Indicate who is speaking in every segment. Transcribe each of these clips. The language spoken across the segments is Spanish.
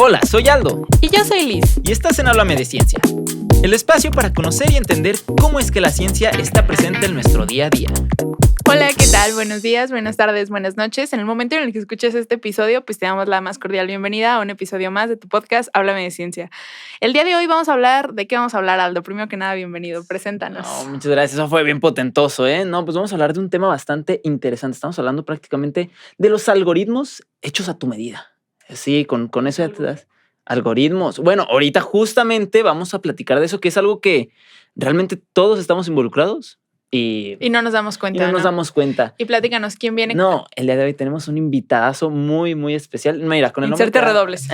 Speaker 1: Hola, soy Aldo.
Speaker 2: Y yo soy Liz.
Speaker 1: Y estás en Háblame de Ciencia, el espacio para conocer y entender cómo es que la ciencia está presente en nuestro día a día.
Speaker 2: Hola, ¿qué tal? Buenos días, buenas tardes, buenas noches. En el momento en el que escuches este episodio, pues te damos la más cordial bienvenida a un episodio más de tu podcast Háblame de Ciencia. El día de hoy vamos a hablar, ¿de qué vamos a hablar, Aldo? Primero que nada, bienvenido, preséntanos.
Speaker 1: No, muchas gracias, eso fue bien potentoso, ¿eh? No, pues vamos a hablar de un tema bastante interesante. Estamos hablando prácticamente de los algoritmos hechos a tu medida. Sí, con eso ya te das. Algoritmos. Bueno, ahorita justamente vamos a platicar de eso, que es algo que realmente todos estamos involucrados. Y
Speaker 2: no nos damos cuenta.
Speaker 1: nos damos cuenta.
Speaker 2: Y platícanos, ¿quién viene?
Speaker 1: No, el día de hoy tenemos un invitadazo muy, muy especial. Mira, con el nombre.
Speaker 2: Inserte redobles.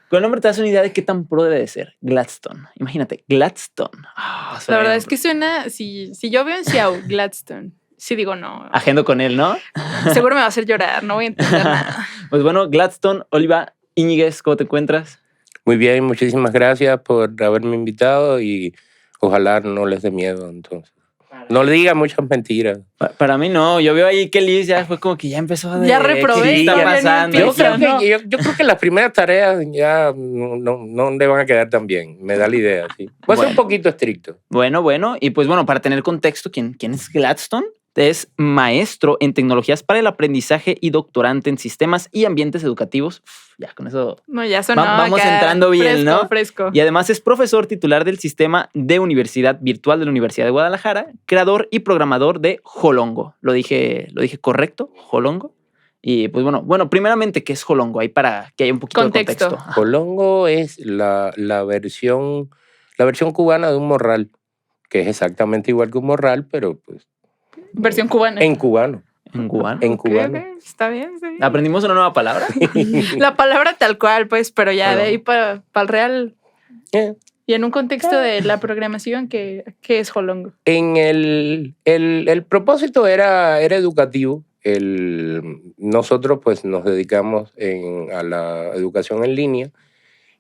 Speaker 1: Con el nombre te das una idea de qué tan pro debe de ser. Gladstone. Imagínate, Gladstone.
Speaker 2: La verdad es que suena, si yo veo en Xiao Gladstone, sí digo no.
Speaker 1: Agendo con él, ¿no?
Speaker 2: Seguro me va a hacer llorar, no voy a entender nada.
Speaker 1: Pues bueno, Gladstone, Oliva Íñiguez, ¿cómo te encuentras?
Speaker 3: Muy bien, muchísimas gracias por haberme invitado y ojalá no les dé miedo entonces. No le diga muchas mentiras.
Speaker 1: Para mí no, yo veo ahí que Liz ya fue como que ya empezó a...
Speaker 2: Ya reprobé.
Speaker 1: ¿Qué está
Speaker 2: ya
Speaker 1: pasando?
Speaker 3: Yo creo que las primeras tareas ya no le van a quedar tan bien, me da la idea. ¿Sí? Voy a ser un poquito estricto.
Speaker 1: Bueno, y pues bueno, para tener contexto, ¿quién es Gladstone? Es maestro en tecnologías para el aprendizaje y doctorante en sistemas y ambientes educativos. Ya con eso
Speaker 2: no, ya sonaba
Speaker 1: vamos entrando bien,
Speaker 2: fresco,
Speaker 1: ¿no?
Speaker 2: Fresco.
Speaker 1: Y además es profesor titular del sistema de universidad virtual de la Universidad de Guadalajara, creador y programador de Holongo. ¿Lo dije correcto? ¿Holongo? Y pues bueno, primeramente, ¿qué es Holongo? Ahí para que haya un poquito de contexto.
Speaker 3: Holongo es la versión cubana de un morral, que es exactamente igual que un morral, pero pues
Speaker 2: versión cubana.
Speaker 3: En cubano.
Speaker 1: ¿En cubano?
Speaker 3: En cubano.
Speaker 2: Okay. Está bien.
Speaker 1: ¿Aprendimos una nueva palabra?
Speaker 2: La palabra tal cual, pues, pero ya de ahí para el real. Y en un contexto de la programación, ¿qué es Holongo?
Speaker 3: En el propósito era educativo. Nosotros pues nos dedicamos a la educación en línea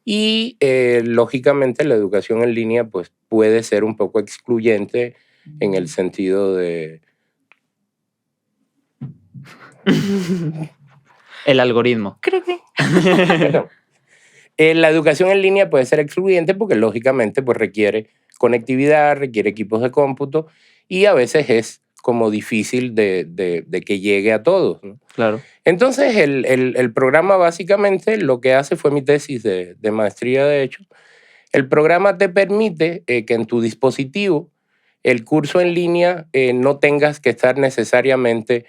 Speaker 3: y lógicamente la educación en línea pues puede ser un poco excluyente en el sentido de...
Speaker 1: El algoritmo.
Speaker 2: Creo que...
Speaker 3: La educación en línea puede ser excluyente porque lógicamente pues requiere conectividad, requiere equipos de cómputo y a veces es como difícil de que llegue a todos, ¿no?
Speaker 1: Claro.
Speaker 3: Entonces el programa básicamente lo que hace fue mi tesis de maestría de hecho. El programa te permite que en tu dispositivo el curso en línea no tengas que estar necesariamente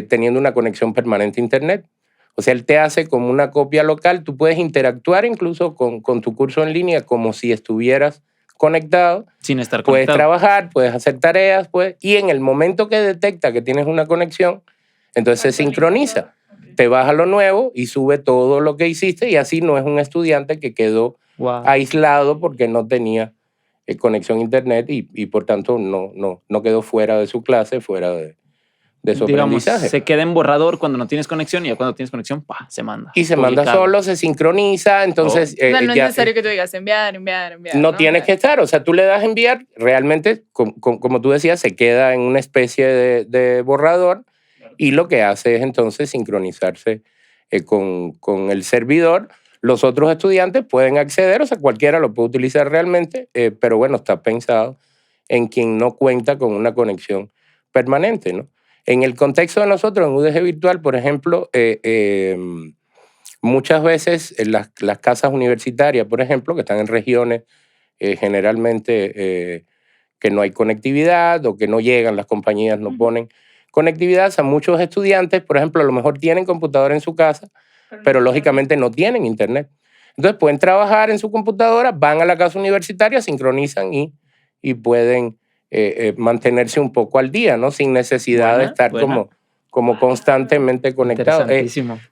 Speaker 3: teniendo una conexión permanente a internet. O sea, él te hace como una copia local. Tú puedes interactuar incluso con tu curso en línea como si estuvieras conectado.
Speaker 1: Sin estar
Speaker 3: conectado. Puedes trabajar, puedes hacer tareas, y en el momento que detecta que tienes una conexión, entonces se sincroniza. Te baja lo nuevo y sube todo lo que hiciste y así no es un estudiante que quedó aislado porque no tenía conexión a internet y por tanto no quedó fuera de su clase, fuera de su aprendizaje.
Speaker 1: Se queda en borrador cuando no tienes conexión y ya cuando tienes conexión, se manda.
Speaker 3: Y se manda solo, se sincroniza, entonces...
Speaker 2: no es necesario que tú digas enviar.
Speaker 3: No tienes que estar, o sea, tú le das enviar, realmente, como tú decías, se queda en una especie de borrador y lo que hace es entonces sincronizarse con el servidor. Los otros estudiantes pueden acceder, o sea, cualquiera lo puede utilizar realmente, pero bueno, está pensado en quien no cuenta con una conexión permanente, ¿no? En el contexto de nosotros, en UDG Virtual, por ejemplo, muchas veces las casas universitarias, por ejemplo, que están en regiones generalmente que no hay conectividad o que no llegan, las compañías no ponen conectividad, o sea, muchos estudiantes, por ejemplo, a lo mejor tienen computadora en su casa, pero lógicamente no tienen internet. Entonces pueden trabajar en su computadora, van a la casa universitaria, sincronizan y pueden mantenerse un poco al día, ¿no? Sin necesidad de estar como constantemente conectado.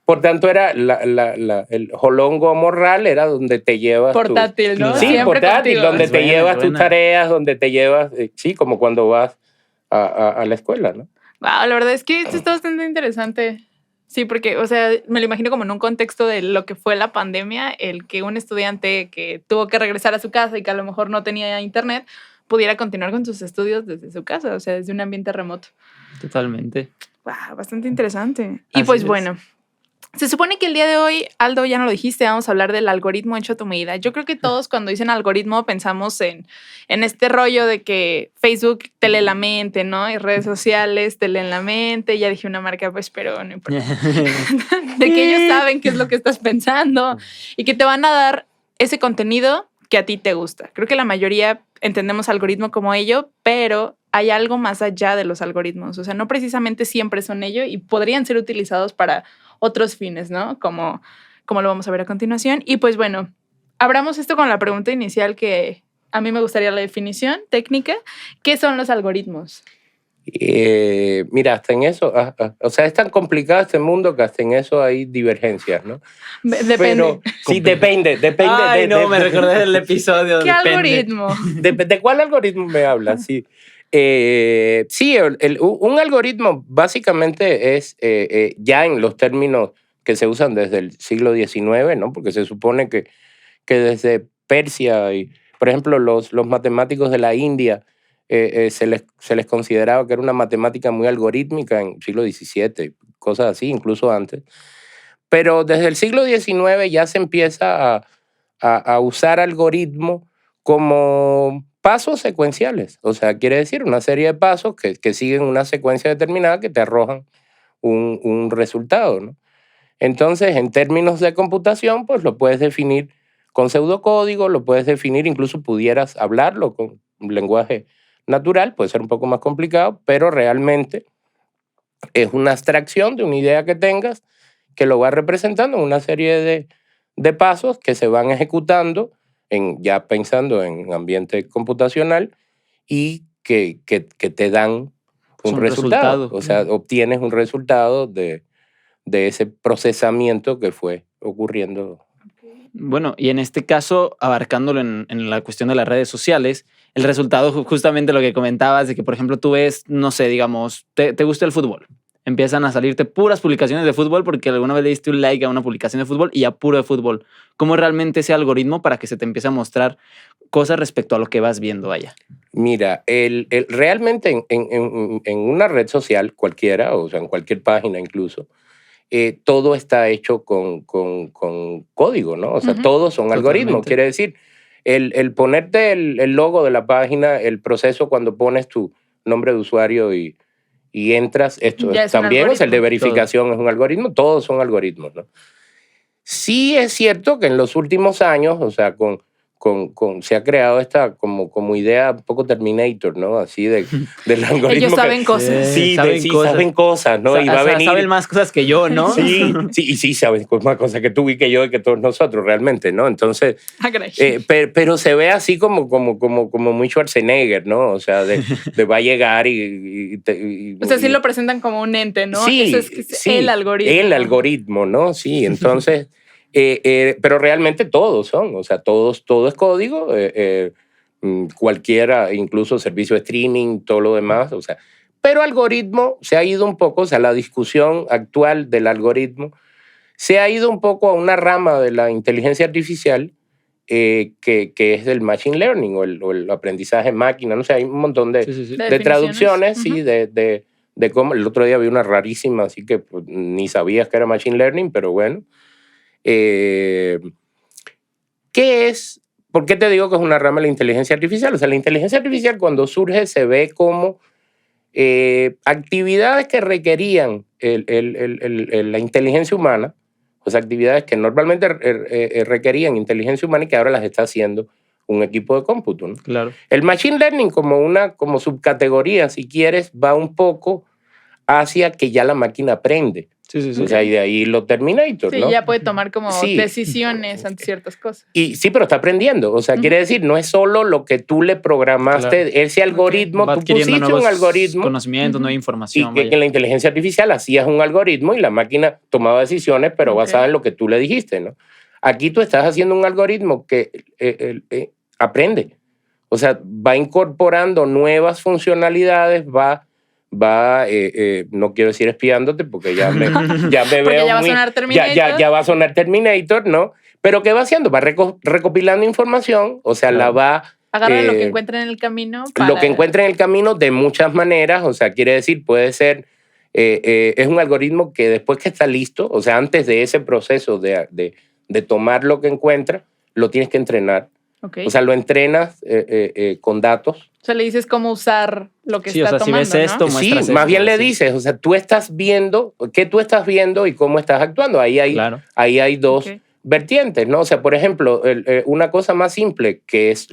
Speaker 3: Por tanto, era el Holongo Morral era donde te llevas
Speaker 2: portátil, ¿no?
Speaker 3: Sí,
Speaker 2: siempre
Speaker 3: portátil,
Speaker 2: contigo.
Speaker 3: donde te llevas tus tareas, donde te llevas, sí, como cuando vas a la escuela, ¿no?
Speaker 2: Wow, la verdad es que esto está bastante interesante. Sí, porque, o sea, me lo imagino como en un contexto de lo que fue la pandemia, el que un estudiante que tuvo que regresar a su casa y que a lo mejor no tenía internet, pudiera continuar con sus estudios desde su casa, o sea, desde un ambiente remoto.
Speaker 1: Totalmente.
Speaker 2: Wow, bastante interesante.
Speaker 1: Así
Speaker 2: y pues
Speaker 1: es.
Speaker 2: bueno, Se supone que el día de hoy, Aldo, ya no lo dijiste, vamos a hablar del algoritmo hecho a tu medida. Yo creo que todos cuando dicen algoritmo pensamos en este rollo de que Facebook te lee la mente, ¿no? Y redes sociales te leen la mente. Ya dije una marca, pues, pero no importa. De que ellos saben qué es lo que estás pensando y que te van a dar ese contenido que a ti te gusta. Creo que la mayoría entendemos algoritmo como ello, pero hay algo más allá de los algoritmos. O sea, no precisamente siempre son ello y podrían ser utilizados para otros fines, ¿no? Como lo vamos a ver a continuación. Y pues bueno, abramos esto con la pregunta inicial que a mí me gustaría la definición técnica. ¿Qué son los algoritmos?
Speaker 3: Mira, hasta en eso, o sea, es tan complicado este mundo que hasta en eso hay divergencias, ¿no?
Speaker 2: Depende.
Speaker 3: Pero, sí, depende.
Speaker 1: Ay, no, me recordé del episodio.
Speaker 2: ¿Qué
Speaker 1: depende.
Speaker 2: algoritmo?
Speaker 3: ¿De cuál algoritmo me hablas? Sí. Sí, un algoritmo básicamente es ya en los términos que se usan desde el siglo XIX, ¿no? Porque se supone que desde Persia y, por ejemplo, los matemáticos de la India se les consideraba que era una matemática muy algorítmica en el siglo XVII, cosas así, incluso antes. Pero desde el siglo XIX ya se empieza a usar algoritmo como pasos secuenciales. O sea, quiere decir una serie de pasos que siguen una secuencia determinada que te arrojan un resultado, ¿no? Entonces, en términos de computación, pues lo puedes definir con pseudocódigo, lo puedes definir, incluso pudieras hablarlo con un lenguaje natural, puede ser un poco más complicado, pero realmente es una abstracción de una idea que tengas que lo va representando en una serie de pasos que se van ejecutando ya pensando en ambiente computacional y que te dan un resultado. O sea, obtienes un resultado de ese procesamiento que fue ocurriendo.
Speaker 1: Bueno, y en este caso, abarcándolo en la cuestión de las redes sociales, el resultado justamente lo que comentabas de que, por ejemplo, tú ves, no sé, digamos, te gusta el fútbol. Empiezan a salirte puras publicaciones de fútbol porque alguna vez le diste un like a una publicación de fútbol y ya puro de fútbol. ¿Cómo es realmente ese algoritmo para que se te empiece a mostrar cosas respecto a lo que vas viendo allá?
Speaker 3: Mira, realmente en una red social cualquiera, o sea, en cualquier página incluso, todo está hecho con código, ¿no? O sea, todos son algoritmos. Quiere decir, el ponerte el logo de la página, el proceso cuando pones tu nombre de usuario y entras, esto también, o sea, el de verificación es un algoritmo, todos son algoritmos, ¿no? Sí es cierto que en los últimos años, o sea, se ha creado esta como idea un poco Terminator, ¿no? Así del algoritmo.
Speaker 2: Ellos saben cosas.
Speaker 3: Sí, saben cosas, ¿no? Y va a venir.
Speaker 1: Saben más cosas que yo, ¿no?
Speaker 3: Sí, saben más cosas que tú y que yo y que todos nosotros realmente, ¿no? Entonces, pero se ve así como muy Schwarzenegger, ¿no? O sea, de va a llegar
Speaker 2: o sea, sí lo presentan como un ente, ¿no?
Speaker 3: Sí,
Speaker 2: eso es el algoritmo.
Speaker 3: El algoritmo, ¿no? Sí, entonces... pero realmente todos son, o sea, todo es código, cualquiera, incluso servicio de streaming, todo lo demás, o sea, pero algoritmo se ha ido un poco, o sea, la discusión actual del algoritmo se ha ido un poco a una rama de la inteligencia artificial que es del machine learning o el aprendizaje máquina, no sé, hay un montón de traducciones, sí, de cómo, el otro día vi una rarísima, así que pues, ni sabías que era machine learning, pero bueno. ¿Qué es? ¿Por qué te digo que es una rama de la inteligencia artificial? O sea, la inteligencia artificial cuando surge se ve como actividades que requerían la inteligencia humana, o sea, actividades que normalmente requerían inteligencia humana y que ahora las está haciendo un equipo de cómputo, ¿no?
Speaker 1: Claro.
Speaker 3: El machine learning como subcategoría, si quieres, va un poco hacia que ya la máquina aprende.
Speaker 1: Sí.
Speaker 3: O sea, y de ahí lo Terminator, ¿no?
Speaker 2: Sí, ya puede tomar como decisiones ante ciertas cosas.
Speaker 3: Sí, pero está aprendiendo. O sea, quiere decir, no es solo lo que tú le programaste, claro. Ese algoritmo, tú pusiste un algoritmo.
Speaker 1: Conocimientos, nueva información.
Speaker 3: Y que en la inteligencia artificial hacías un algoritmo y la máquina tomaba decisiones, pero basada en lo que tú le dijiste, ¿no? Aquí tú estás haciendo un algoritmo que aprende. O sea, va incorporando nuevas funcionalidades, no quiero decir espiándote porque ya me veo
Speaker 2: ya va a sonar Terminator.
Speaker 3: Ya va a sonar Terminator, ¿no? Pero ¿qué va haciendo? Va recopilando información, o sea, la va...
Speaker 2: Agarra lo que encuentre en el camino.
Speaker 3: Lo que encuentre en el camino de muchas maneras, o sea, quiere decir, puede ser es un algoritmo que después que está listo, o sea, antes de ese proceso de tomar lo que encuentra, lo tienes que entrenar.
Speaker 2: Okay.
Speaker 3: O sea, lo entrenas con datos.
Speaker 2: O sea, le dices cómo usar lo que
Speaker 1: Sí,
Speaker 2: está
Speaker 1: o sea,
Speaker 2: tomando,
Speaker 1: si ves esto,
Speaker 2: ¿no?
Speaker 3: Sí,
Speaker 1: muestras
Speaker 3: más
Speaker 1: esto,
Speaker 3: bien le
Speaker 1: sí.
Speaker 3: dices, o sea, tú estás viendo, ¿qué tú estás viendo y cómo estás actuando? Ahí hay dos
Speaker 2: Ok.
Speaker 3: vertientes, ¿no? O sea, por ejemplo, una cosa más simple, que es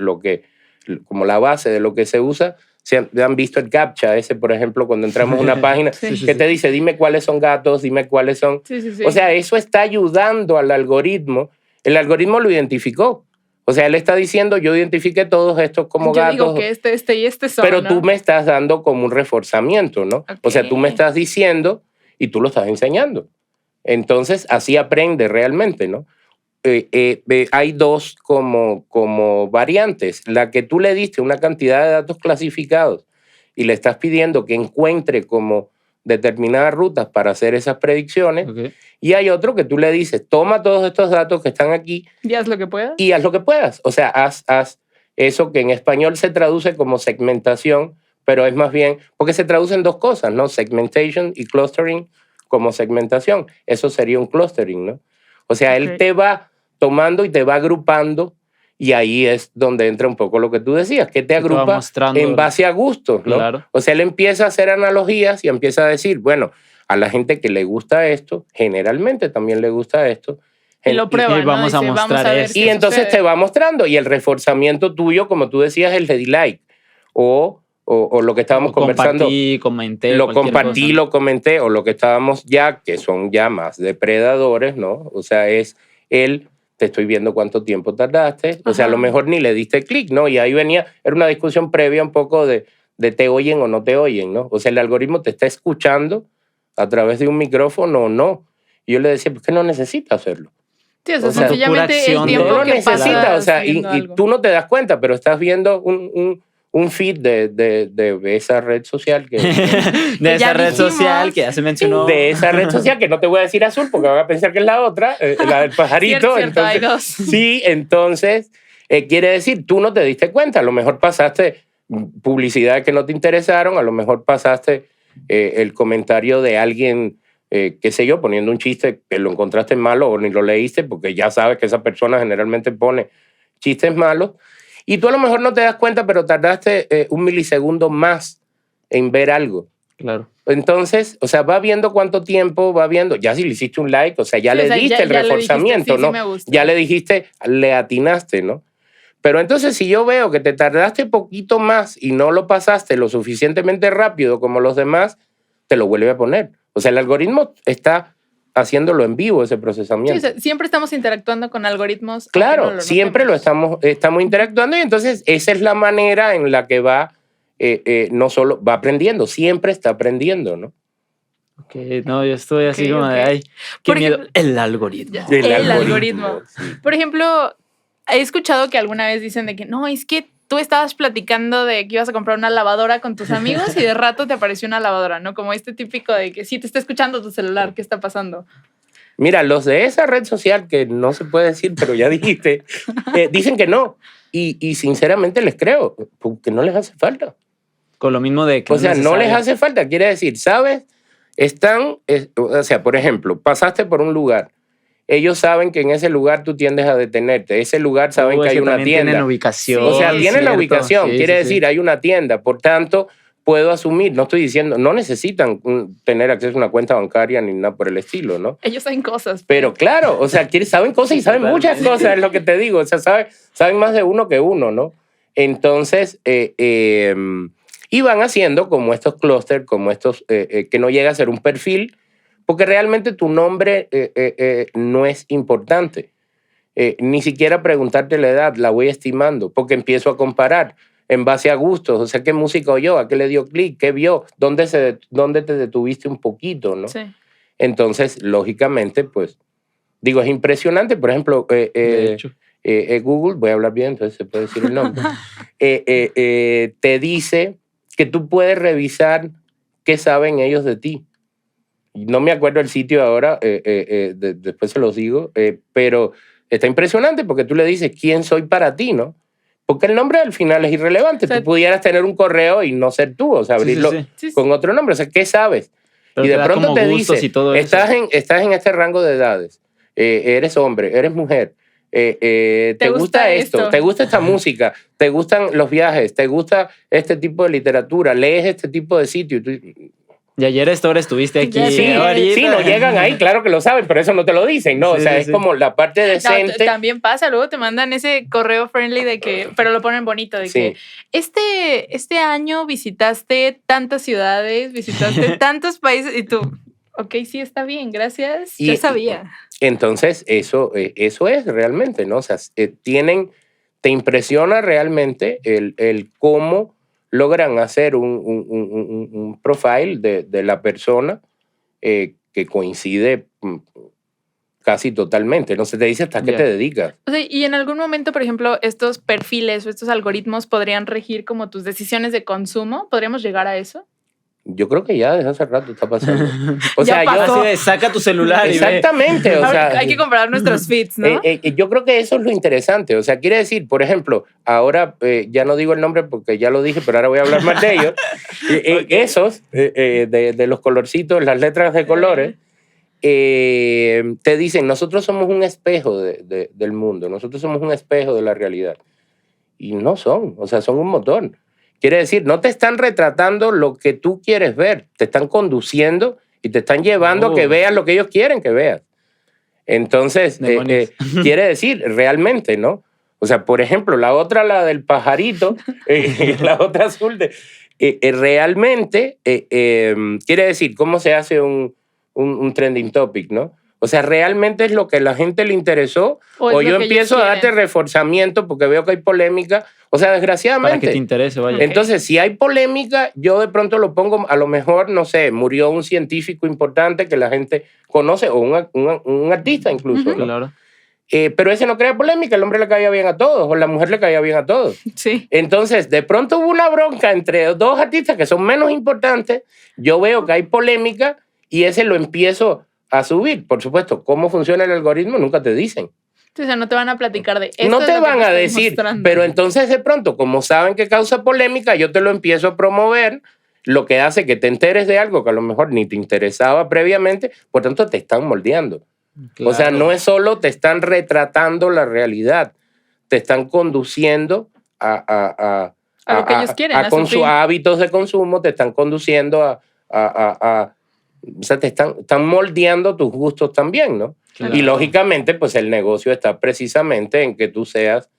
Speaker 3: como la base de lo que se usa, han visto el CAPTCHA ese, por ejemplo, cuando entramos a una página
Speaker 2: Sí.
Speaker 3: que te dice, dime cuáles son gatos, dime cuáles son...
Speaker 2: Sí.
Speaker 3: O sea, eso está ayudando al algoritmo. El algoritmo lo identificó. O sea, él está diciendo, yo identifiqué todos estos como
Speaker 2: yo
Speaker 3: gatos.
Speaker 2: digo que este y este son,
Speaker 3: Pero
Speaker 2: ¿no?
Speaker 3: tú me estás dando como un reforzamiento, ¿no? O sea, tú me estás diciendo y tú lo estás enseñando. Entonces, así aprende realmente, ¿no? Hay dos como variantes. La que tú le diste una cantidad de datos clasificados y le estás pidiendo que encuentre como determinadas rutas para hacer esas predicciones.
Speaker 1: Okay.
Speaker 3: Y hay otro que tú le dices, toma todos estos datos que están aquí
Speaker 2: Y haz lo que puedas.
Speaker 3: y haz lo que puedas. O sea, haz eso que en español se traduce como segmentación, pero es más bien, porque se traducen dos cosas, ¿no? Segmentation y clustering como segmentación. Eso sería un clustering, ¿no? O sea, él te va tomando y te va agrupando y ahí es donde entra un poco lo que tú decías, que te agrupa en base a gustos, ¿no?
Speaker 1: Claro.
Speaker 3: O sea, él empieza a hacer analogías y empieza a decir, bueno, a la gente que le gusta esto, generalmente también le gusta esto.
Speaker 2: Y lo prueba,
Speaker 1: y vamos
Speaker 2: ¿no?
Speaker 1: a
Speaker 2: Dice,
Speaker 1: mostrar
Speaker 2: vamos a ver
Speaker 1: esto.
Speaker 3: Y
Speaker 2: qué
Speaker 3: entonces
Speaker 2: sucede.
Speaker 3: te va mostrando. Y el reforzamiento tuyo, como tú decías, el de like. O lo que estábamos conversando.
Speaker 1: Comenté.
Speaker 3: Lo compartí,
Speaker 1: cosa.
Speaker 3: lo comenté. O lo que estábamos ya, que son ya más depredadores, ¿no? O sea, es te estoy viendo cuánto tiempo tardaste. O sea, a lo mejor ni le diste clic, ¿no? Y ahí era una discusión previa un poco de te oyen o no te oyen, ¿no? O sea, el algoritmo te está escuchando a través de un micrófono o no. Y yo le decía, pues que no necesita hacerlo.
Speaker 2: Sí, o sea,
Speaker 3: O sea,
Speaker 2: sencillamente el
Speaker 1: pura
Speaker 2: tiempo
Speaker 3: No lo
Speaker 2: que
Speaker 3: necesita,
Speaker 2: pasas
Speaker 3: o sea, y
Speaker 2: viendo algo.
Speaker 3: tú no te das cuenta, pero estás viendo un feed de esa red social que...
Speaker 1: de
Speaker 2: ya
Speaker 1: esa red
Speaker 2: dijimos.
Speaker 1: social que ya se mencionó.
Speaker 3: De esa red social que no te voy a decir azul porque van a pensar que es la otra, la del pajarito.
Speaker 2: Cierto, hay
Speaker 3: entonces,
Speaker 2: dos.
Speaker 3: Sí, entonces quiere decir, tú no te diste cuenta, a lo mejor pasaste publicidades que no te interesaron, a lo mejor pasaste el comentario de alguien, qué sé yo, poniendo un chiste que lo encontraste malo o ni lo leíste porque ya sabes que esa persona generalmente pone chistes malos. Y tú a lo mejor no te das cuenta, pero tardaste un milisegundo más en ver algo.
Speaker 1: Claro.
Speaker 3: Entonces, o sea, va viendo cuánto tiempo, va viendo, ya si le hiciste un like, o sea, ya le diste el reforzamiento, ¿no?
Speaker 2: Sí, me gusta.
Speaker 3: Ya le dijiste, le atinaste, ¿no? Pero entonces, si yo veo que te tardaste poquito más y no lo pasaste lo suficientemente rápido como los demás, te lo vuelve a poner. O sea, el algoritmo está haciéndolo en vivo, ese procesamiento.
Speaker 2: Sí, o sea, siempre estamos interactuando con algoritmos.
Speaker 3: Claro, siempre lo estamos interactuando y entonces esa es la manera en la que va, no solo va aprendiendo, siempre está aprendiendo, ¿no?
Speaker 1: Ok, no, yo estoy así como de, ay, qué
Speaker 2: Por
Speaker 1: miedo.
Speaker 2: ejemplo,
Speaker 1: El algoritmo.
Speaker 2: El algoritmo.
Speaker 3: Sí.
Speaker 2: Por ejemplo, he escuchado que alguna vez dicen de que no, es que tú estabas platicando de que ibas a comprar una lavadora con tus amigos y de rato te apareció una lavadora, ¿no? Como este típico de que sí te está escuchando tu celular, ¿qué está pasando?
Speaker 3: Mira, los de esa red social, que no se puede decir, pero ya dijiste, dicen que no. Y sinceramente les creo, porque no les hace falta.
Speaker 1: Con lo mismo de que
Speaker 3: O sea, no les hace falta. Quiere decir, ¿sabes? O sea, por ejemplo, pasaste por un lugar. Ellos saben que en ese lugar tú tiendes a detenerte. Ese lugar saben que hay una tienda.
Speaker 1: Tienen ubicación.
Speaker 3: O sea,
Speaker 2: Sí,
Speaker 3: tienen la
Speaker 1: cierto.
Speaker 3: ubicación.
Speaker 1: Sí,
Speaker 3: Quiere
Speaker 1: sí,
Speaker 3: decir,
Speaker 1: sí.
Speaker 3: hay una tienda. Por tanto, puedo asumir, no estoy diciendo, no necesitan tener acceso a una cuenta bancaria ni nada por el estilo, ¿no?
Speaker 2: Ellos saben cosas.
Speaker 3: Pero claro, o sea, saben cosas y saben muchas cosas, es lo que te digo. O sea, saben más de uno que uno, ¿no? Entonces, y van haciendo como estos clústeres, como estos, que no llega a ser un perfil, porque realmente tu nombre no es importante. Ni siquiera preguntarte la edad, la voy estimando, porque empiezo a comparar en base a gustos, o sea, qué música oyó, a qué le dio clic, qué vio, dónde te detuviste un poquito, ¿no?
Speaker 2: Sí.
Speaker 3: Entonces, lógicamente, pues, digo, es impresionante. Por ejemplo,
Speaker 1: De hecho.
Speaker 3: Google, voy a hablar bien, entonces se puede decir el nombre, te dice que tú puedes revisar qué saben ellos de ti. No me acuerdo el sitio ahora, después se los digo, pero está impresionante porque tú le dices quién soy para ti, ¿no? Porque el nombre al final es irrelevante.
Speaker 2: O sea,
Speaker 3: tú pudieras tener un correo y no ser tú, o sea, abrirlo
Speaker 1: Sí.
Speaker 2: Sí, sí.
Speaker 3: con otro nombre. O sea, ¿qué sabes?
Speaker 1: Pero
Speaker 3: y de
Speaker 1: te da
Speaker 3: pronto
Speaker 1: como
Speaker 3: te
Speaker 1: gustos
Speaker 3: dice,
Speaker 1: y todo eso.
Speaker 3: estás en este rango de edades, eres hombre, eres mujer, te gusta esto, te gusta esta música, te gustan los viajes, te gusta este tipo de literatura, lees este tipo de sitio.
Speaker 1: Y ayer a esta hora estuviste aquí.
Speaker 2: Ya sé.
Speaker 1: ahorita.
Speaker 3: Sí, no llegan ahí, claro que lo saben, pero eso no te lo dicen, ¿no?
Speaker 1: Sí,
Speaker 3: o sea,
Speaker 1: sí,
Speaker 3: es
Speaker 1: sí.
Speaker 3: como la parte
Speaker 2: No,
Speaker 3: decente.
Speaker 2: también pasa, luego te mandan ese correo friendly de que, pero lo ponen bonito, de que este año visitaste tantas ciudades, visitaste tantos países y tú, ok, sí, está bien, gracias, ya sabía.
Speaker 3: Entonces, eso es realmente, ¿no? O sea, te impresiona realmente el cómo logran hacer un profile de la persona que coincide casi totalmente. No se te dice hasta qué
Speaker 1: Ya.
Speaker 3: te dedicas.
Speaker 2: O sea, y en algún momento, por ejemplo, estos perfiles o estos algoritmos podrían regir como tus decisiones de consumo. ¿Podríamos llegar a eso?
Speaker 3: Yo creo que ya desde hace rato está pasando. O
Speaker 2: Ya
Speaker 3: sea,
Speaker 2: pasó.
Speaker 1: Así de, saca tu celular y ve.
Speaker 3: Exactamente, o
Speaker 2: Ahora
Speaker 3: sea,
Speaker 2: hay que comparar nuestros feeds, ¿no?
Speaker 3: yo creo que eso es lo interesante. O sea, quiere decir, por ejemplo, ahora ya no digo el nombre porque ya lo dije, pero ahora voy a hablar más de ellos. Esos, de los colorcitos, las letras de colores, te dicen, nosotros somos un espejo del mundo, nosotros somos un espejo de la realidad. Y no son, o sea, son un motor. Quiere decir, no te están retratando lo que tú quieres ver, te están conduciendo y te están llevando a que veas lo que ellos quieren que veas. Entonces, quiere decir, realmente, ¿no? O sea, por ejemplo, la otra, la del pajarito, la otra azul, realmente quiere decir cómo se hace un trending topic, ¿no? O sea, realmente es lo que a la gente le interesó o yo empiezo a darte reforzamiento porque veo que hay polémica. O sea, desgraciadamente.
Speaker 1: Para que te interese, vaya.
Speaker 3: Entonces, si hay polémica, yo de pronto lo pongo, a lo mejor, no sé, murió un científico importante que la gente conoce o un artista incluso, ¿no?
Speaker 1: Claro.
Speaker 3: Pero ese no crea polémica, el hombre le caía bien a todos o la mujer le caía bien a todos.
Speaker 2: Sí.
Speaker 3: Entonces, de pronto hubo una bronca entre dos artistas que son menos importantes, yo veo que hay polémica y ese lo empiezo a subir. Por supuesto, ¿cómo funciona el algoritmo? Nunca te dicen.
Speaker 2: O sea, no te van a platicar de esto.
Speaker 3: No te
Speaker 2: es lo
Speaker 3: van
Speaker 2: que
Speaker 3: a
Speaker 2: estoy
Speaker 3: decir,
Speaker 2: mostrando.
Speaker 3: pero entonces de pronto, como saben que causa polémica, yo te lo empiezo a promover, lo que hace que te enteres de algo que a lo mejor ni te interesaba previamente, por tanto te están moldeando.
Speaker 1: Claro.
Speaker 3: O sea, no es solo te están retratando la realidad, te están conduciendo a
Speaker 2: lo que ellos quieren,
Speaker 3: a hábitos de consumo, te están conduciendo o sea, te están moldeando tus gustos también, ¿no?
Speaker 1: Claro.
Speaker 3: Y lógicamente, pues el negocio está precisamente en que tú seas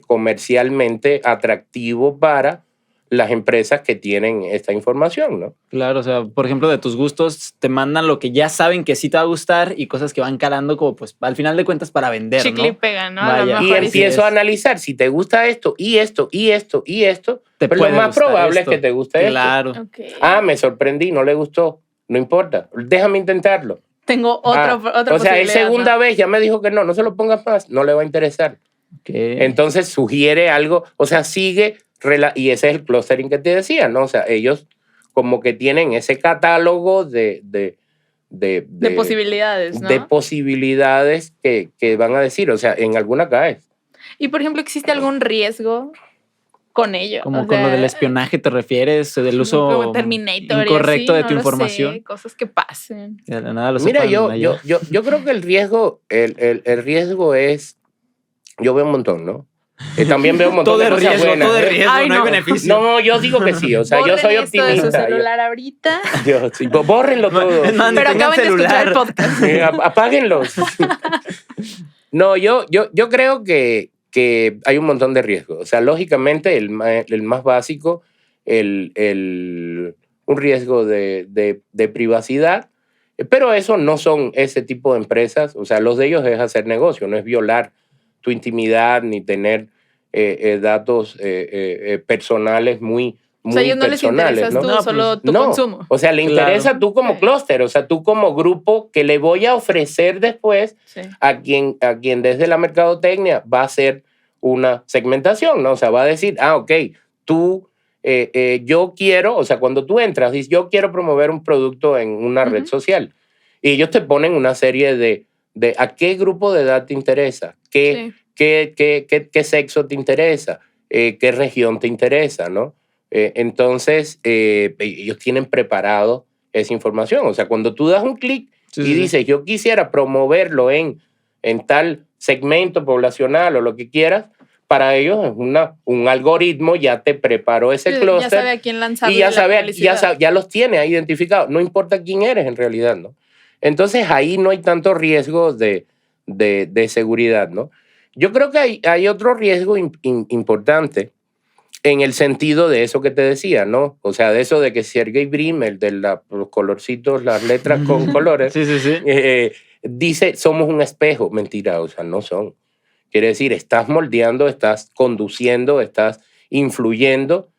Speaker 3: comercialmente atractivo para las empresas que tienen esta información, ¿no?
Speaker 1: Claro, o sea, por ejemplo, de tus gustos te mandan lo que ya saben que sí te va a gustar y cosas que van calando como pues al final de cuentas para vender,
Speaker 2: Chicle y
Speaker 1: ¿no?
Speaker 2: pega, ¿no?
Speaker 1: Vaya.
Speaker 3: Y empiezo a analizar si te gusta esto y esto y esto y esto,
Speaker 1: Te
Speaker 3: pues lo
Speaker 1: puede
Speaker 3: más
Speaker 1: gustar
Speaker 3: probable
Speaker 1: esto.
Speaker 3: es que te guste
Speaker 1: Claro.
Speaker 3: esto.
Speaker 2: Okay.
Speaker 3: Ah, me sorprendí, no le gustó. No importa, déjame intentarlo.
Speaker 2: Tengo otra
Speaker 3: o sea, es segunda
Speaker 2: ¿no?
Speaker 3: vez, ya me dijo que no se lo pongas más, no le va a interesar.
Speaker 1: Okay.
Speaker 3: Entonces sugiere algo, o sea, sigue, y ese es el clustering que te decía, ¿no? O sea, ellos como que tienen ese catálogo de
Speaker 2: posibilidades, ¿no?
Speaker 3: De posibilidades que van a decir, o sea, en alguna caes.
Speaker 2: Y, por ejemplo, ¿existe algún riesgo con ello?
Speaker 1: Como con lo del espionaje te refieres, del uso
Speaker 2: como Terminator
Speaker 1: incorrecto
Speaker 2: así,
Speaker 1: de tu
Speaker 2: no
Speaker 1: información.
Speaker 2: Sé, cosas que pasen.
Speaker 1: De la nada lo
Speaker 3: Mira,
Speaker 1: sepan
Speaker 3: yo creo que el riesgo es, yo veo un montón, ¿no? También veo un montón de cosas buenas.
Speaker 1: Todo de riesgo,
Speaker 2: Ay,
Speaker 1: no hay
Speaker 2: no.
Speaker 1: beneficio.
Speaker 3: No, yo digo que sí, o sea,
Speaker 2: Borren
Speaker 3: yo soy
Speaker 2: esto de
Speaker 3: optimista.
Speaker 2: su celular ahorita.
Speaker 3: Dios, sí, bórrenlo todo.
Speaker 2: Pero acaban de escuchar el podcast.
Speaker 3: Apáguenlos. No, yo creo que hay un montón de riesgos. O sea, lógicamente, el más básico, un riesgo de privacidad, pero eso no son ese tipo de empresas. O sea, los de ellos es hacer negocio, no es violar tu intimidad ni tener datos personales muy
Speaker 2: o sea, a ellos no les interesas
Speaker 3: ¿no?
Speaker 2: tú, solo tu consumo.
Speaker 3: O sea, le interesa tú como clúster, o sea, tú como grupo que le voy a ofrecer después a quien desde la mercadotecnia va a hacer una segmentación, ¿no? O sea, va a decir, ok, tú, yo quiero, o sea, cuando tú entras, dices, yo quiero promover un producto en una red social. Y ellos te ponen una serie de a qué grupo de edad te interesa, qué sexo te interesa, qué región te interesa, ¿no? Entonces, ellos tienen preparado esa información. O sea, cuando tú das un clic
Speaker 1: Sí,
Speaker 3: y
Speaker 1: sí, sí.
Speaker 3: dices, yo quisiera promoverlo en tal segmento poblacional o lo que quieras, para ellos es un algoritmo, ya te preparó ese
Speaker 2: Ya
Speaker 3: clúster.
Speaker 2: sabe a quién lanzarle
Speaker 3: Y ya
Speaker 2: la
Speaker 3: sabe,
Speaker 2: publicidad.
Speaker 3: ya los tiene ahí identificados. No importa quién eres en realidad, ¿no? Entonces ahí no hay tanto riesgo de seguridad, ¿no? Yo creo que hay otro riesgo importante en el sentido de eso que te decía, ¿no? O sea, de eso de que Sergey Brin, el de los colorcitos, las letras con colores,
Speaker 1: Sí, sí, sí.
Speaker 3: dice, somos un espejo. Mentira, o sea, no son. Quiere decir, estás moldeando, estás conduciendo, estás influyendo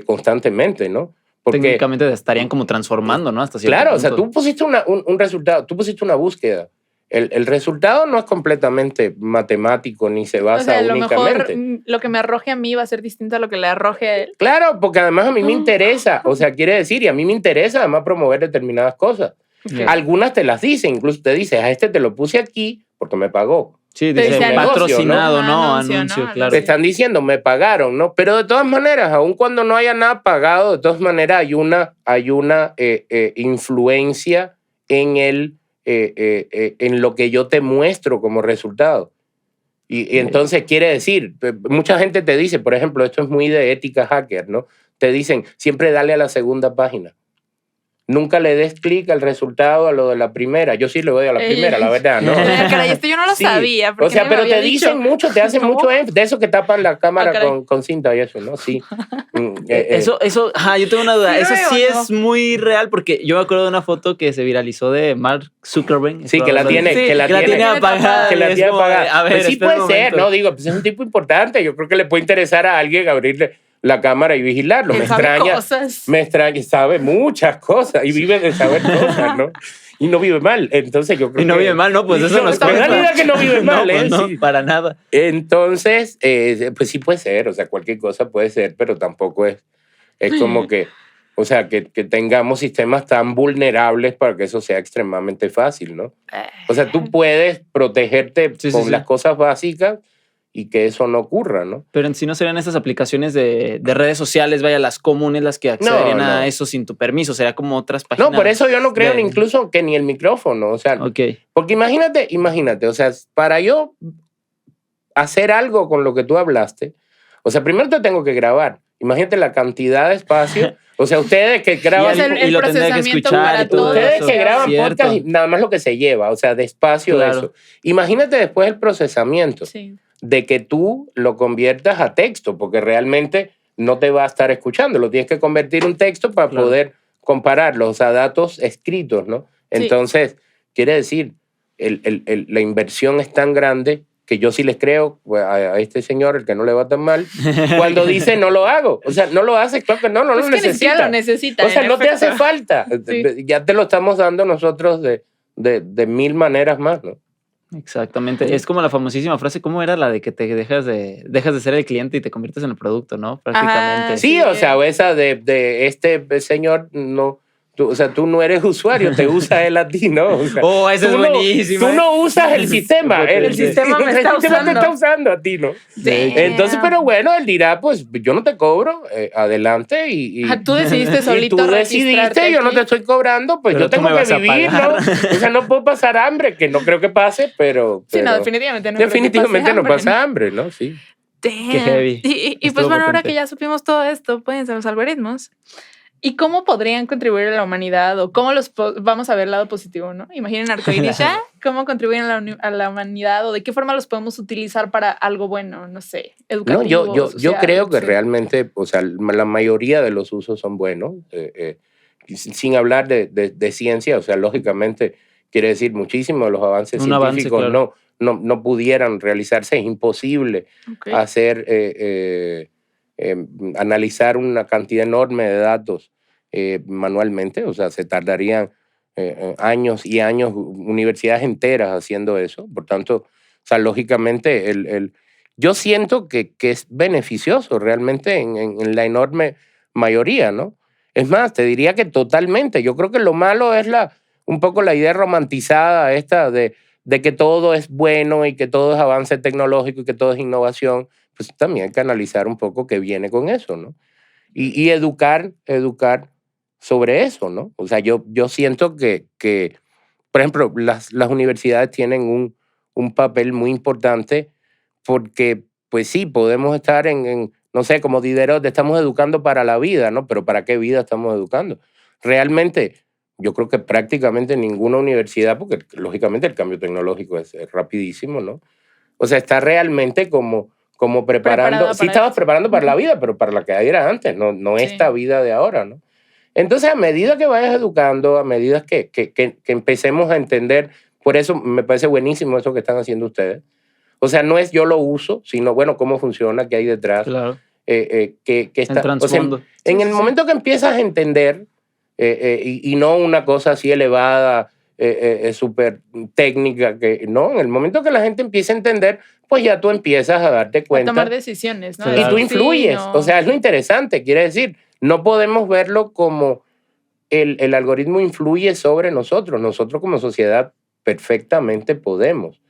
Speaker 3: constantemente, ¿no? Porque,
Speaker 1: Técnicamente te estarían como transformando, ¿no? Hasta cierto
Speaker 3: claro,
Speaker 1: punto.
Speaker 3: o sea, tú pusiste un resultado, tú pusiste una búsqueda. El resultado no es completamente matemático ni se
Speaker 2: O
Speaker 3: basa
Speaker 2: sea, a lo mejor
Speaker 3: únicamente.
Speaker 2: lo que me arroje a mí va a ser distinto a lo que le arroje a él.
Speaker 3: Claro, porque además a mí me interesa, o sea, quiere decir, y a mí me interesa además promover determinadas cosas.
Speaker 1: Ya.
Speaker 3: Algunas te las dicen, incluso te dices, a este te lo puse aquí porque me pagó.
Speaker 1: Sí,
Speaker 2: Te
Speaker 1: dice
Speaker 2: dice
Speaker 1: patrocinado,
Speaker 2: anuncio,
Speaker 1: ¿no?
Speaker 2: anuncio,
Speaker 1: Anuncio,
Speaker 2: ¿no?
Speaker 1: claro.
Speaker 3: Te están diciendo, me pagaron, ¿no? Pero de todas maneras, aun cuando no haya nada pagado, de todas maneras hay una influencia en en lo que yo te muestro como resultado. Y entonces quiere decir, mucha gente te dice, por ejemplo, esto es muy de ética hacker, ¿no? Te dicen, siempre dale a la segunda página. Nunca le des clic al resultado a lo de la primera. Yo sí le doy a la primera, la verdad, ¿no?
Speaker 2: Caray, esto yo no lo
Speaker 3: Sí.
Speaker 2: sabía.
Speaker 3: O sea,
Speaker 2: nadie me
Speaker 3: pero
Speaker 2: había
Speaker 3: te
Speaker 2: dicho.
Speaker 3: dicen mucho, te hacen
Speaker 2: No.
Speaker 3: mucho énfasis. De eso que tapan la cámara
Speaker 2: caray.
Speaker 3: con cinta y eso, ¿no? Sí.
Speaker 1: Eso, yo tengo una duda.
Speaker 2: ¿Sirve
Speaker 1: Eso
Speaker 2: o
Speaker 1: sí
Speaker 2: no?
Speaker 1: es muy real porque yo me acuerdo de una foto que se viralizó de Mark Zuckerberg.
Speaker 3: Sí, que la tiene,
Speaker 2: Sí,
Speaker 3: que la tiene
Speaker 1: apagada.
Speaker 3: que
Speaker 1: y
Speaker 3: la
Speaker 1: es
Speaker 3: tiene
Speaker 1: como de,
Speaker 3: apagada.
Speaker 1: a ver,
Speaker 3: Pues sí
Speaker 1: espera un
Speaker 3: puede ser,
Speaker 1: momento.
Speaker 3: ¿no? Digo, pues es un tipo importante. Yo creo que le puede interesar a alguien abrirle la cámara y vigilarlo.
Speaker 2: Él
Speaker 3: Me
Speaker 2: sabe
Speaker 3: extraña.
Speaker 2: cosas.
Speaker 3: Me extraña, sabe muchas cosas y vive de saber cosas, ¿no? Y no vive mal. Entonces yo creo
Speaker 1: Y no
Speaker 3: que...
Speaker 1: vive mal, ¿no? Pues eso
Speaker 3: no,
Speaker 1: nos
Speaker 3: me da la
Speaker 1: cuenta.
Speaker 3: idea que no vive mal,
Speaker 1: No, pues
Speaker 3: ¿eh?
Speaker 1: no,
Speaker 3: Sí.
Speaker 1: para nada.
Speaker 3: Entonces, pues sí puede ser, o sea, cualquier cosa puede ser, pero tampoco es como que, o sea, que tengamos sistemas tan vulnerables para que eso sea extremadamente fácil, ¿no? O sea, tú puedes protegerte
Speaker 1: Sí, sí,
Speaker 3: con
Speaker 1: sí.
Speaker 3: las cosas básicas y que eso no ocurra, ¿no?
Speaker 1: Pero en sí no serían estas aplicaciones de redes sociales, vaya, las comunes, las que accederían
Speaker 3: No.
Speaker 1: a eso sin tu permiso. Sería como otras páginas.
Speaker 3: No, por eso yo no creo
Speaker 1: de-
Speaker 3: incluso que ni el micrófono, o sea,
Speaker 1: Ok.
Speaker 3: porque imagínate, o sea, para yo hacer algo con lo que tú hablaste, o sea, primero te tengo que grabar. Imagínate la cantidad de espacio. O sea, ustedes que graban...
Speaker 2: Y el
Speaker 1: lo tendría que
Speaker 2: procesamiento
Speaker 1: escuchar
Speaker 2: para
Speaker 1: y todo
Speaker 2: todo
Speaker 3: Ustedes
Speaker 1: eso.
Speaker 3: que graban
Speaker 1: Cierto.
Speaker 3: podcast y nada más lo que se lleva, o sea, de espacio de
Speaker 1: Claro.
Speaker 3: eso. Imagínate después el procesamiento
Speaker 2: Sí.
Speaker 3: de que tú lo conviertas a texto, porque realmente no te va a estar escuchando, lo tienes que convertir en un texto para
Speaker 1: Claro.
Speaker 3: poder compararlo, o sea, datos escritos, ¿no?
Speaker 2: Sí.
Speaker 3: Entonces, quiere decir, la inversión es tan grande que yo sí les creo a este señor, el que no le va tan mal, cuando dice no lo hago. O sea, no lo hace, claro que no
Speaker 2: Pues
Speaker 3: lo
Speaker 2: que ni siquiera
Speaker 3: necesita.
Speaker 2: lo necesita.
Speaker 3: O sea,
Speaker 2: en
Speaker 3: no te
Speaker 2: efecto.
Speaker 3: hace falta.
Speaker 2: Sí.
Speaker 3: Ya te lo estamos dando nosotros de mil maneras más, ¿no?
Speaker 1: Exactamente. Es como la famosísima frase, ¿cómo era la de que te dejas de ser el cliente y te conviertes en el producto, ¿no? Prácticamente.
Speaker 3: Sí,
Speaker 2: Sí.
Speaker 3: o sea, o esa de este señor, no, o sea, tú no eres usuario, te usa él a ti, ¿no? O sea,
Speaker 1: Oh, esa es
Speaker 3: tú no-
Speaker 1: buenísima.
Speaker 3: Tú no usas el sistema,
Speaker 1: El
Speaker 2: sistema me está
Speaker 3: te
Speaker 2: usando.
Speaker 3: está usando a ti, ¿no?
Speaker 2: Damn.
Speaker 3: Entonces, pero bueno, él dirá, pues yo no te cobro, adelante y
Speaker 2: Tú decidiste
Speaker 3: y
Speaker 2: solito
Speaker 3: tú
Speaker 2: registrarte
Speaker 3: decidiste, yo no
Speaker 2: aquí.
Speaker 3: te estoy cobrando, pues
Speaker 1: Pero
Speaker 3: yo
Speaker 1: tú
Speaker 3: tengo
Speaker 1: me
Speaker 3: que
Speaker 1: vas a
Speaker 3: vivir, ¿no?
Speaker 1: pagar.
Speaker 3: O sea, no puedo pasar hambre, que no creo que pase, pero...
Speaker 2: Sí, no,
Speaker 3: pero
Speaker 2: definitivamente no.
Speaker 3: definitivamente no
Speaker 2: creo que
Speaker 3: pasa hambre, ¿no? Sí.
Speaker 2: Damn.
Speaker 1: Qué heavy.
Speaker 2: Y pues
Speaker 1: Estuvo
Speaker 2: bueno, ahora
Speaker 1: potente.
Speaker 2: que ya supimos todo esto, pueden ser los algoritmos. ¿Y cómo podrían contribuir a la humanidad? ¿O cómo vamos a ver el lado positivo, no? Imaginen arcoíris ya, ¿cómo contribuyen a la humanidad? ¿O de qué forma los podemos utilizar para algo bueno? No sé,
Speaker 3: No,
Speaker 2: educativo,
Speaker 3: yo
Speaker 2: social,
Speaker 3: creo que
Speaker 2: sí.
Speaker 3: realmente, o sea, la mayoría de los usos son buenos, sin hablar de ciencia, o sea, lógicamente quiere decir muchísimo de los avances
Speaker 1: Un avance,
Speaker 3: científicos
Speaker 1: claro.
Speaker 3: no pudieran realizarse, es imposible
Speaker 2: Ok.
Speaker 3: hacer, analizar una cantidad enorme de datos manualmente, o sea, se tardarían años y años, universidades enteras haciendo eso, por tanto, o sea, lógicamente yo siento que es beneficioso realmente en la enorme mayoría, ¿no? Es más, te diría que totalmente. Yo creo que lo malo es un poco la idea romantizada esta de que todo es bueno y que todo es avance tecnológico y que todo es innovación. Pues también hay que analizar un poco qué viene con eso, ¿no? Y educar sobre eso, ¿no? O sea, yo siento que por ejemplo, las universidades tienen un papel muy importante porque, pues sí, podemos estar no sé, como Diderot, estamos educando para la vida, ¿no? Pero ¿para qué vida estamos educando? Realmente, yo creo que prácticamente ninguna universidad, porque lógicamente el cambio tecnológico es rapidísimo, ¿no? O sea, está realmente como preparando, sí estabas preparando para la vida, pero para la que era antes, no
Speaker 2: Sí.
Speaker 3: esta vida de ahora, ¿no? Entonces, a medida que vayas educando, a medida que empecemos a entender, por eso me parece buenísimo eso que están haciendo ustedes. O sea, no es yo lo uso, sino, bueno, cómo funciona, qué hay detrás.
Speaker 1: Claro.
Speaker 3: Que está,
Speaker 1: El trasfondo.
Speaker 3: O sea, en el momento que empiezas a entender, y no una cosa así elevada, súper técnica, que no, en el momento que la gente empieza a entender, pues ya tú empiezas a darte
Speaker 2: A
Speaker 3: cuenta.
Speaker 2: tomar decisiones, ¿no?
Speaker 3: Y tú influyes.
Speaker 2: Sí, no.
Speaker 3: O sea, es lo interesante. Quiere decir, no podemos verlo como el algoritmo influye sobre nosotros. Nosotros como sociedad perfectamente podemos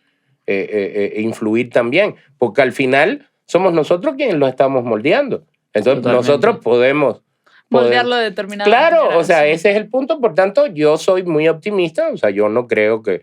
Speaker 3: influir también, porque al final somos nosotros quienes lo estamos moldeando. Entonces
Speaker 1: Totalmente.
Speaker 3: nosotros podemos
Speaker 2: Moldearlo de determinada
Speaker 3: Claro,
Speaker 2: manera,
Speaker 3: o sea,
Speaker 2: sí.
Speaker 3: ese es el punto. Por tanto, yo soy muy optimista. O sea, yo no creo que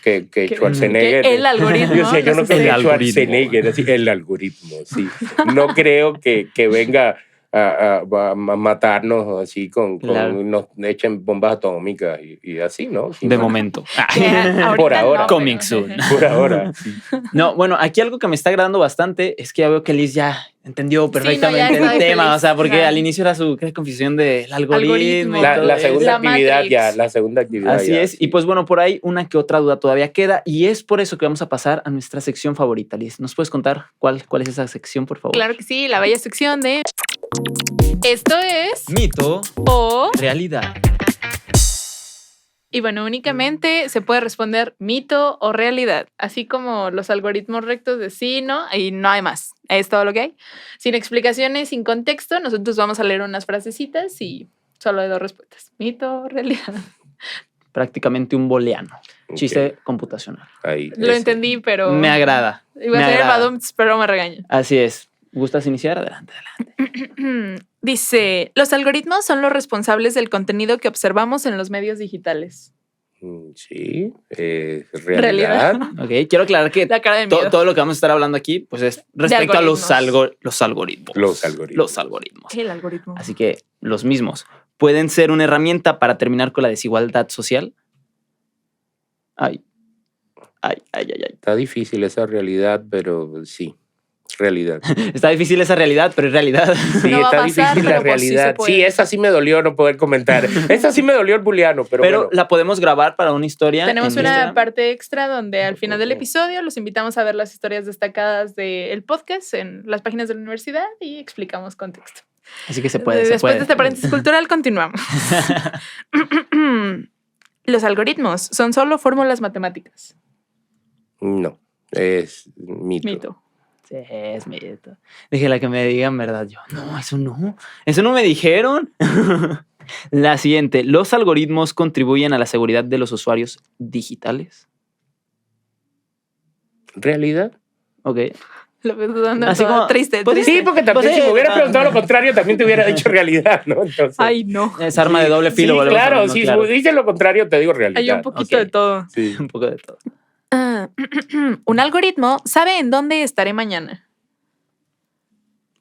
Speaker 3: Schwarzenegger...
Speaker 2: que el algoritmo
Speaker 3: Yo, sé, yo no
Speaker 2: nos
Speaker 3: creo que
Speaker 1: esté- El
Speaker 3: Schwarzenegger, así, el algoritmo, sí. No creo que venga a matarnos así
Speaker 1: Claro.
Speaker 3: nos echen bombas atómicas y así, ¿no? Sí,
Speaker 1: De
Speaker 3: no.
Speaker 1: momento.
Speaker 2: Que ahorita
Speaker 3: Por ahora.
Speaker 2: no,
Speaker 1: Coming
Speaker 2: pero-
Speaker 1: soon.
Speaker 3: Por ahora, sí.
Speaker 1: No, bueno, aquí algo que me está agradando bastante es que ya veo que Liz ya entendió perfectamente
Speaker 2: ya está
Speaker 1: el tema.
Speaker 2: feliz.
Speaker 1: O sea, porque
Speaker 2: Ajá.
Speaker 1: al inicio era su confusión del algoritmo.
Speaker 2: Algoritmo.
Speaker 1: y
Speaker 3: La
Speaker 1: todo
Speaker 3: segunda
Speaker 2: La
Speaker 1: eso.
Speaker 3: actividad
Speaker 2: Matrix.
Speaker 3: ya, la segunda actividad
Speaker 1: Así
Speaker 3: ya,
Speaker 1: es.
Speaker 3: sí.
Speaker 1: Y pues bueno, por ahí una que otra duda todavía queda. Y es por eso que vamos a pasar a nuestra sección favorita, Liz. ¿Nos puedes contar cuál es esa sección, por favor?
Speaker 2: Claro que sí, la bella sección de... Esto es...
Speaker 1: Mito,
Speaker 2: O...
Speaker 1: realidad.
Speaker 2: Y bueno, únicamente se puede responder mito o realidad, así como los algoritmos rectos de sí, no, y no hay más. Es todo lo que hay. Sin explicaciones, sin contexto, nosotros vamos a leer unas frasecitas y solo hay dos respuestas. Mito o realidad.
Speaker 1: Prácticamente un booleano.
Speaker 3: Ok,
Speaker 1: Chiste computacional.
Speaker 3: ahí,
Speaker 2: Lo
Speaker 3: ese.
Speaker 2: entendí, pero...
Speaker 1: Me agrada.
Speaker 2: Iba
Speaker 1: me
Speaker 2: a ser el
Speaker 1: agrada.
Speaker 2: badumts, pero me regaña.
Speaker 1: Así es. ¿Gustas iniciar? Adelante, adelante.
Speaker 2: Dice, los algoritmos son los responsables del contenido que observamos en los medios digitales.
Speaker 3: Sí, realidad.
Speaker 1: Ok, quiero aclarar que
Speaker 2: La cara de miedo.
Speaker 1: todo lo que vamos a estar hablando aquí pues es respecto a los algoritmos.
Speaker 3: Los algoritmos.
Speaker 1: Los algoritmos.
Speaker 2: El algoritmo.
Speaker 1: Así que los mismos pueden ser una herramienta para terminar con la desigualdad social. Ay.
Speaker 3: Está difícil esa realidad, pero sí, realidad.
Speaker 1: Está difícil esa realidad, pero es realidad.
Speaker 3: Sí,
Speaker 2: No va a
Speaker 3: está
Speaker 2: pasar,
Speaker 3: difícil la
Speaker 2: pero pues sí se
Speaker 3: realidad.
Speaker 2: puede.
Speaker 3: Sí, esa sí me dolió no poder comentar. Esa sí me dolió el booleano, pero
Speaker 1: Pero
Speaker 3: bueno.
Speaker 1: la podemos grabar para una historia.
Speaker 2: Tenemos
Speaker 1: en
Speaker 2: una
Speaker 1: Instagram.
Speaker 2: parte extra donde al final del episodio los invitamos a ver las historias destacadas del podcast en las páginas de la universidad y explicamos contexto.
Speaker 1: Así que se puede.
Speaker 2: Después de este paréntesis cultural, continuamos. Los algoritmos son solo fórmulas matemáticas.
Speaker 3: No, es mito.
Speaker 2: Mito.
Speaker 1: Sí, es mito. Déjela que me digan verdad. Yo, no, eso no. Eso no me dijeron. La siguiente. ¿Los algoritmos contribuyen a la seguridad de los usuarios digitales?
Speaker 3: ¿Realidad?
Speaker 1: Ok.
Speaker 2: Lo ves dudando.
Speaker 1: Así
Speaker 2: Todo
Speaker 1: como-
Speaker 2: triste,
Speaker 1: pues
Speaker 2: triste.
Speaker 3: Sí, porque también
Speaker 1: Pues
Speaker 3: si
Speaker 1: sí,
Speaker 3: me hubieras
Speaker 1: no.
Speaker 3: preguntado lo contrario, también te hubiera dicho realidad, ¿no? Entonces,
Speaker 2: Ay, no.
Speaker 1: Es arma de doble
Speaker 3: sí,
Speaker 1: filo. volvemos
Speaker 3: claro,
Speaker 1: hablando,
Speaker 3: si
Speaker 1: claro.
Speaker 3: dices lo contrario, te digo realidad.
Speaker 2: Hay un poquito
Speaker 1: Ok.
Speaker 2: de todo.
Speaker 3: Sí.
Speaker 1: Un poco de todo.
Speaker 2: Un algoritmo sabe en dónde estaré mañana.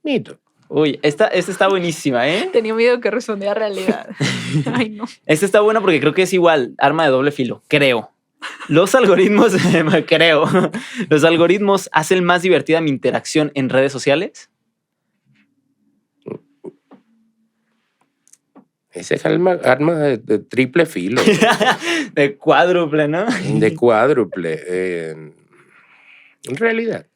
Speaker 3: Mito.
Speaker 1: Uy, esta está buenísima, ¿eh?
Speaker 2: Tenía miedo que respondiera realidad. Ay, no.
Speaker 1: Esta está buena porque creo que es igual, arma de doble filo, creo. Los algoritmos, creo, los algoritmos hacen más divertida mi interacción en redes sociales.
Speaker 3: Ese es arma de triple filo,
Speaker 1: De cuádruple, ¿no?
Speaker 3: de cuádruple. En realidad.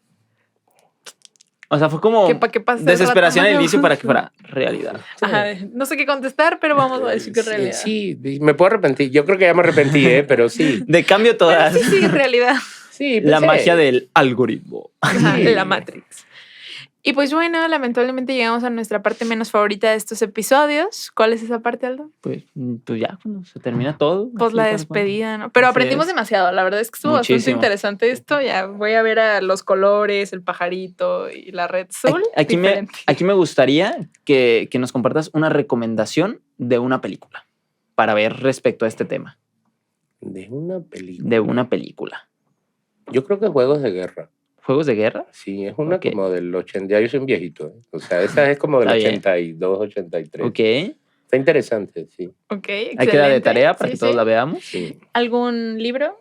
Speaker 1: O sea, fue como
Speaker 2: Que pase el
Speaker 1: desesperación
Speaker 2: rato,
Speaker 1: al
Speaker 2: ¿no?
Speaker 1: inicio para que fuera realidad.
Speaker 2: Ajá, no sé qué contestar, pero vamos a decir que es realidad.
Speaker 3: Sí, me puedo arrepentir. Yo creo que ya me arrepentí, pero sí.
Speaker 1: De cambio todas.
Speaker 2: Sí, sí, realidad.
Speaker 3: Sí,
Speaker 1: La
Speaker 3: pues,
Speaker 1: magia del algoritmo.
Speaker 2: Ajá,
Speaker 3: Sí.
Speaker 2: la Matrix. Y pues bueno, lamentablemente llegamos a nuestra parte menos favorita de estos episodios. ¿Cuál es esa parte, Aldo?
Speaker 1: Pues ya, cuando se termina todo.
Speaker 2: Pues
Speaker 1: así
Speaker 2: la
Speaker 1: tal cual.
Speaker 2: despedida, ¿no? Pero
Speaker 1: Así
Speaker 2: aprendimos
Speaker 1: es.
Speaker 2: demasiado. La verdad es que estuvo bastante
Speaker 1: Muchísimo.
Speaker 2: interesante esto. Ya voy a ver a los colores, el pajarito y la red azul.
Speaker 1: Aquí
Speaker 2: diferente.
Speaker 1: me gustaría que nos compartas una recomendación de una película para ver respecto a este tema.
Speaker 3: De una película.
Speaker 1: De una película.
Speaker 3: Yo creo que Juegos de Guerra.
Speaker 1: ¿Juegos de guerra?
Speaker 3: Sí, es una
Speaker 1: Ok.
Speaker 3: como del 80. Ya yo soy un viejito. O sea, esa es como del
Speaker 1: Está bien.
Speaker 3: 82, 83.
Speaker 1: Ok.
Speaker 3: Está interesante, sí.
Speaker 2: Ok,
Speaker 1: Hay que dar de
Speaker 2: excelente.
Speaker 1: tarea para
Speaker 2: Sí,
Speaker 1: que todos
Speaker 2: sí.
Speaker 1: la veamos.
Speaker 3: Sí.
Speaker 2: ¿Algún libro?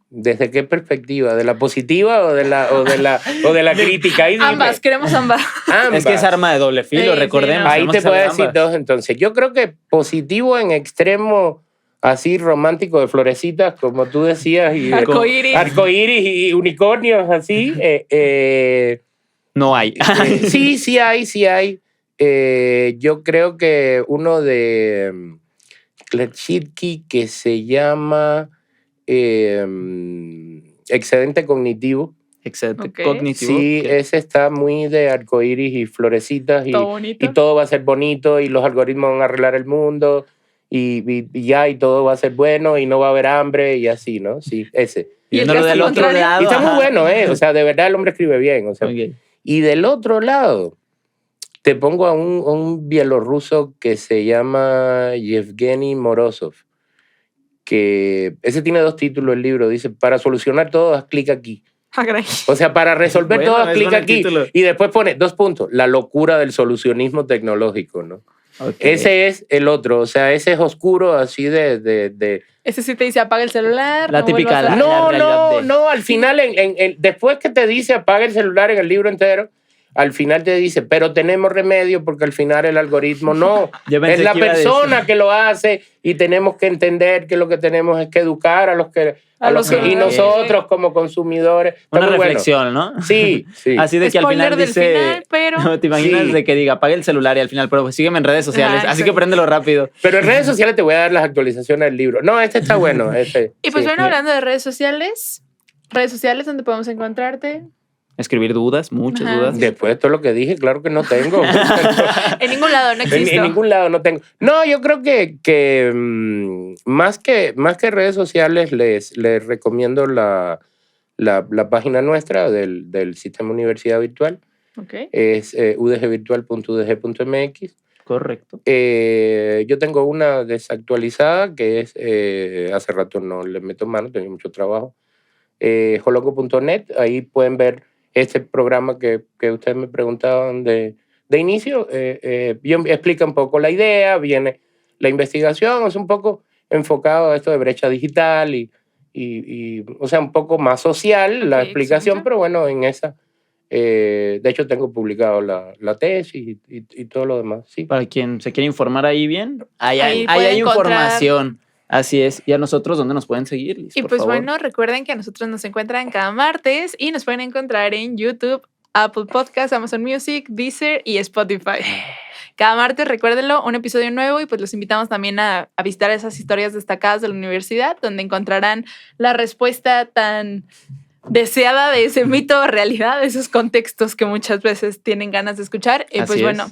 Speaker 3: ¿Desde qué perspectiva? ¿De la positiva o de la crítica? Ahí dime.
Speaker 2: Ambas, queremos ambas.
Speaker 3: Ambas.
Speaker 1: Es que es arma de doble filo,
Speaker 2: Sí,
Speaker 1: recordemos.
Speaker 2: no.
Speaker 3: Ahí
Speaker 1: tenemos
Speaker 3: te
Speaker 1: que saber
Speaker 3: puedo decir
Speaker 1: ambas.
Speaker 3: dos entonces. Yo creo que positivo en extremo así romántico de florecitas, como tú decías, y
Speaker 2: Arcoíris.
Speaker 3: arcoíris y unicornios así.
Speaker 1: No hay.
Speaker 3: Sí hay. Yo creo que uno de Kleczynski que se llama Excedente Cognitivo.
Speaker 1: Excelente.
Speaker 2: Ok.
Speaker 1: Cognitivo.
Speaker 3: Sí,
Speaker 1: ok.
Speaker 3: ese está muy de arcoíris y florecitas
Speaker 2: Todo bonito.
Speaker 3: y todo va a ser bonito y los algoritmos van a arreglar el mundo y ya y todo va a ser bueno y no va a haber hambre y así, ¿no? Sí, ese.
Speaker 2: Y el
Speaker 1: Viéndolo
Speaker 2: caso
Speaker 1: del otro
Speaker 2: contrario.
Speaker 1: lado.
Speaker 3: Y está muy
Speaker 1: ajá.
Speaker 3: bueno, ¿eh? O sea, de verdad el hombre escribe bien. O sea,
Speaker 1: Ok.
Speaker 3: y del otro lado, te pongo a un bielorruso que se llama Yevgeny Morozov, que ese tiene 2 títulos el libro. Dice, para solucionar todo, haz clic aquí.
Speaker 2: Ah, caray.
Speaker 3: O sea, para resolver
Speaker 1: Bueno,
Speaker 3: todo, haz
Speaker 1: es
Speaker 3: clic
Speaker 1: buen
Speaker 3: aquí.
Speaker 1: título.
Speaker 3: Y después pone 2 puntos, la locura del solucionismo tecnológico, ¿no?
Speaker 1: Ok.
Speaker 3: Ese es el otro, o sea, ese es oscuro así de...
Speaker 2: Ese sí te dice apaga el celular.
Speaker 1: La
Speaker 2: no
Speaker 1: típica,
Speaker 2: vuelvas a-
Speaker 1: la realidad de-
Speaker 3: No, al final, después que te dice apaga el celular en el libro entero, al final te dice, pero tenemos remedio porque al final el algoritmo no.
Speaker 1: Yo pensé
Speaker 3: Es la
Speaker 1: que iba a
Speaker 3: persona
Speaker 1: decir-
Speaker 3: que lo hace y tenemos que entender que lo que tenemos es que educar a los que...
Speaker 2: A los
Speaker 3: y
Speaker 2: que-
Speaker 3: nosotros como consumidores... está
Speaker 1: Una
Speaker 3: muy bueno.
Speaker 1: reflexión, ¿no?
Speaker 3: Sí, sí.
Speaker 1: Así de que al
Speaker 2: Spoiler
Speaker 1: final
Speaker 2: del
Speaker 1: dice...
Speaker 2: final, pero-
Speaker 1: No, ¿te imaginas
Speaker 3: Sí.
Speaker 1: de que diga apague el celular y al final, pero sígueme en redes sociales,
Speaker 2: Ajá,
Speaker 1: así que
Speaker 2: exacto.
Speaker 1: préndelo rápido.
Speaker 3: Pero en redes sociales te voy a dar las actualizaciones del libro. No, este está bueno.
Speaker 2: Y pues
Speaker 3: sí.
Speaker 2: bueno, hablando de redes sociales donde podemos encontrarte.
Speaker 1: Escribir dudas, muchas
Speaker 2: Ajá.
Speaker 1: dudas.
Speaker 3: Después de todo lo que dije, claro que no tengo.
Speaker 2: En ningún lado, no existo.
Speaker 3: En ningún lado no tengo. No, yo creo que más que redes sociales les recomiendo la página nuestra del Sistema Universidad Virtual.
Speaker 2: Ok.
Speaker 3: Es udgvirtual.udg.mx.
Speaker 1: Correcto.
Speaker 3: Yo tengo una desactualizada que es, hace rato no le meto mano, tenía mucho trabajo. Joloco.net, ahí pueden ver este programa que ustedes me preguntaban de inicio. Yo explica un poco la idea, viene la investigación, es un poco enfocado a esto de brecha digital y o sea, un poco más social la
Speaker 2: Ok,
Speaker 3: explicación,
Speaker 2: excelente.
Speaker 3: pero bueno, en esa, de hecho tengo publicado la tesis y todo lo demás, sí.
Speaker 1: Para quien se quiere informar ahí bien, ahí
Speaker 2: Ahí
Speaker 1: hay
Speaker 2: pueden
Speaker 1: información. Así es. ¿Y a nosotros dónde nos pueden seguir, Liz,
Speaker 2: Y
Speaker 1: por
Speaker 2: pues
Speaker 1: favor?
Speaker 2: bueno, recuerden que a nosotros nos encuentran cada martes y nos pueden encontrar en YouTube, Apple Podcasts, Amazon Music, Deezer y Spotify. Cada martes, recuérdenlo, un episodio nuevo y pues los invitamos también a visitar esas historias destacadas de la universidad, donde encontrarán la respuesta tan deseada de ese mito o realidad, de esos contextos que muchas veces tienen ganas de escuchar. Y
Speaker 1: Así
Speaker 2: pues
Speaker 1: es.
Speaker 2: bueno,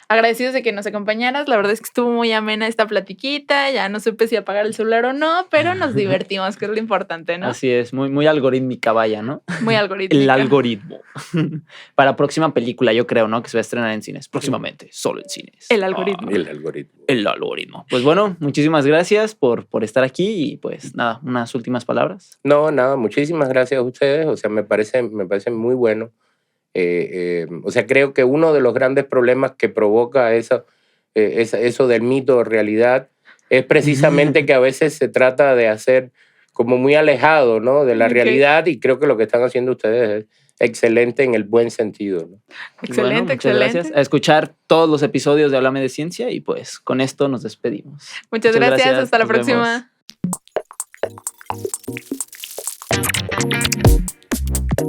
Speaker 2: agradecidos de que nos acompañaras. La verdad es que estuvo muy amena esta platiquita. Ya no supe si apagar el celular o no, pero nos divertimos, que es lo importante, ¿no?
Speaker 1: Así es, muy algorítmica, vaya, ¿no?
Speaker 2: Muy algorítmica.
Speaker 1: El algoritmo. Para próxima película, yo creo, ¿no? Que se va a estrenar en cines. Próximamente, solo en cines.
Speaker 2: El algoritmo.
Speaker 3: El algoritmo.
Speaker 1: El algoritmo. Pues bueno, muchísimas gracias por estar aquí y pues nada, unas últimas palabras.
Speaker 3: No, nada, muchísimas gracias a ustedes. O sea, me parece muy bueno. O sea, creo que uno de los grandes problemas que provoca eso del mito o realidad es precisamente que a veces se trata de hacer como muy alejado, ¿no? De la
Speaker 2: Ok.
Speaker 3: realidad, y creo que lo que están haciendo ustedes es excelente en el buen sentido, ¿no?
Speaker 1: Y
Speaker 2: Excelente,
Speaker 1: bueno, muchas
Speaker 2: excelente.
Speaker 1: gracias. A escuchar todos los episodios de Háblame de Ciencia y pues con esto nos despedimos.
Speaker 2: Muchas gracias. Hasta la
Speaker 1: Nos vemos.
Speaker 2: próxima.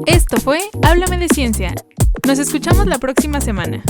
Speaker 2: Esto fue Háblame de Ciencia. Nos escuchamos la próxima semana.